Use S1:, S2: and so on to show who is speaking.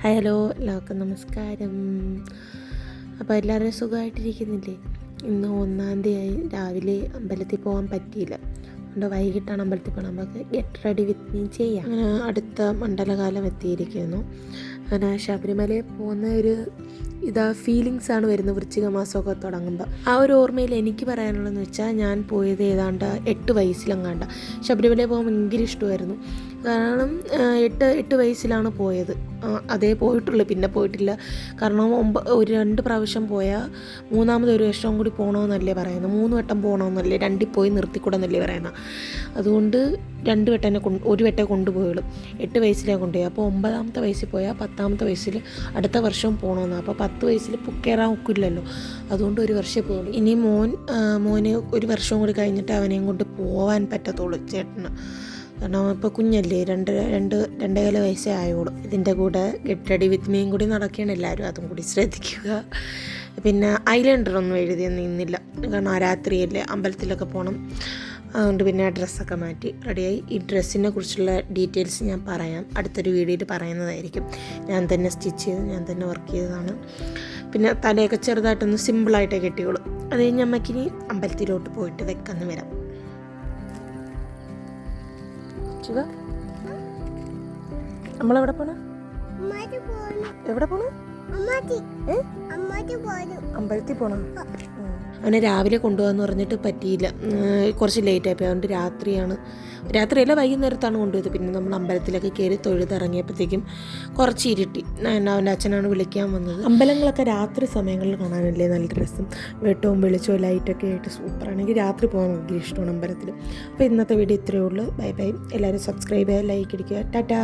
S1: Hello, എല്ലാവർക്കും നമസ്കാരം. അപ്പോൾ എല്ലാവരും സുഖമായിട്ടിരിക്കുന്നില്ലേ? ഇന്ന് 1-ാം തീയതി രാവിലെ അമ്പലത്തിൽ പോകാൻ പറ്റിയില്ല. അതുകൊണ്ട് വൈകിട്ടാണ് അമ്പലത്തിൽ പോകണം. നമുക്ക് ഗെറ്റ് റെഡി വിത്ത് മീ ചെയ്യാം. അങ്ങനെ അടുത്ത മണ്ഡലകാലം എത്തിയിരിക്കുന്നു. അങ്ങനെ ശബരിമലയിൽ പോകുന്ന ഒരു ഫീലിങ്സാണ് വരുന്നത് വൃശ്ചിക മാസമൊക്കെ തുടങ്ങുമ്പോൾ. ആ ഒരു ഓർമ്മയിൽ എനിക്ക് പറയാനുള്ളതെന്ന് വെച്ചാൽ, ഞാൻ പോയത് ഏതാണ്ട് 8 വയസ്സിലെങ്ങാണ്ട. ശബരിമലയിൽ പോകാൻ ഭയങ്കര ഇഷ്ടമായിരുന്നു. കാരണം 8 വയസ്സിലാണ് പോയത്. അതേ പോയിട്ടുള്ളൂ, പിന്നെ പോയിട്ടില്ല. കാരണം 2 പ്രാവശ്യം പോയാൽ 3-ാമത് ഒരു വർഷം കൂടി പോകണമെന്നല്ലേ പറയുന്നത്. 3 വട്ടം പോകണമെന്നല്ലേ, 2 പോയി നിർത്തിക്കൂടെന്നല്ലേ പറയുന്നത്. അതുകൊണ്ട് 2 വട്ടം ഒരു വട്ടം കൊണ്ടുപോയുള്ളൂ. 8 വയസ്സിലേ കൊണ്ടുപോയി. അപ്പോൾ 9-ാമത്തെ വയസ്സിൽ പോയാൽ 10-ാമത്തെ വയസ്സിൽ അടുത്ത വർഷം പോകണമെന്നാണ്. അപ്പോൾ 10 വയസ്സിൽ കയറാൻ ഒക്കില്ലല്ലോ. അതുകൊണ്ട് ഒരു വർഷം പോകുള്ളൂ. ഇനി മോന് ഒരു വർഷം കൂടി കഴിഞ്ഞിട്ട് അവനെയും കൊണ്ട് പോകാൻ പറ്റത്തുള്ളൂ ചേട്ടന്. കാരണം ഇപ്പോൾ കുഞ്ഞല്ലേ, 2.25 വയസ്സേ ആയുള്ളൂ. ഇതിൻ്റെ കൂടെ ഗെറ്റ് റെഡി വിത്ത് മീയും കൂടി നടക്കുകയാണ് എല്ലാവരും, അതും കൂടി ശ്രദ്ധിക്കുക. പിന്നെ ഐലൈനറൊന്നും എഴുതിയൊന്നും ഇന്നില്ല, കാരണം രാത്രിയല്ലേ, അമ്പലത്തിലൊക്കെ പോകണം. അതുകൊണ്ട് പിന്നെ ഡ്രസ്സൊക്കെ മാറ്റി റെഡിയായി. ഈ ഡ്രസ്സിനെ കുറിച്ചുള്ള ഡീറ്റെയിൽസ് ഞാൻ പറയാം, അടുത്തൊരു വീഡിയോയിൽ പറയുന്നതായിരിക്കും. ഞാൻ തന്നെ സ്റ്റിച്ച് ചെയ്ത് ഞാൻ തന്നെ വർക്ക് ചെയ്തതാണ്. പിന്നെ തലയൊക്കെ ചെറുതായിട്ടൊന്ന് സിമ്പിളായിട്ടേ കെട്ടിയുള്ളൂ. അത് കഴിഞ്ഞ് അമ്മയ്ക്കിനി അമ്പലത്തിലോട്ട് പോയിട്ട് വെക്കാന്ന് വരാം. ശിവ, നമ്മളെവിടെ പോണ? എവിടെ പോണ? അമ്പലത്തിൽ പോണോ? അവനെ രാവിലെ കൊണ്ടുപോകാന്ന് പറഞ്ഞിട്ട് പറ്റിയില്ല, കുറച്ച് ലേറ്റായിപ്പോയി. അതുകൊണ്ട് രാത്രിയല്ല വൈകുന്നേരത്താണ് കൊണ്ടുപോയത്. പിന്നെ നമ്മൾ അമ്പലത്തിലൊക്കെ കയറി തൊഴുതിറങ്ങിയപ്പോഴത്തേക്കും കുറച്ച് ഇരുട്ടി. അവൻ്റെ അച്ഛനാണ് വിളിക്കാൻ വന്നത്. അമ്പലങ്ങളൊക്കെ രാത്രി സമയങ്ങളിൽ കാണാനല്ലേ നല്ല രസം. വെട്ടവും വെളിച്ചവും ലൈറ്റൊക്കെ ആയിട്ട് സൂപ്പറാണെങ്കിൽ രാത്രി പോകാൻ ഭയങ്കര ഇഷ്ടമാണ് അമ്പലത്തിൽ. അപ്പോൾ ഇന്നത്തെ വീഡിയോ ഇത്രയേ ഉള്ളൂ. Bye bye. എല്ലാവരും സബ്സ്ക്രൈബ് ചെയ്യുക, ലൈക്ക് അടിക്കുക. ടാറ്റാ.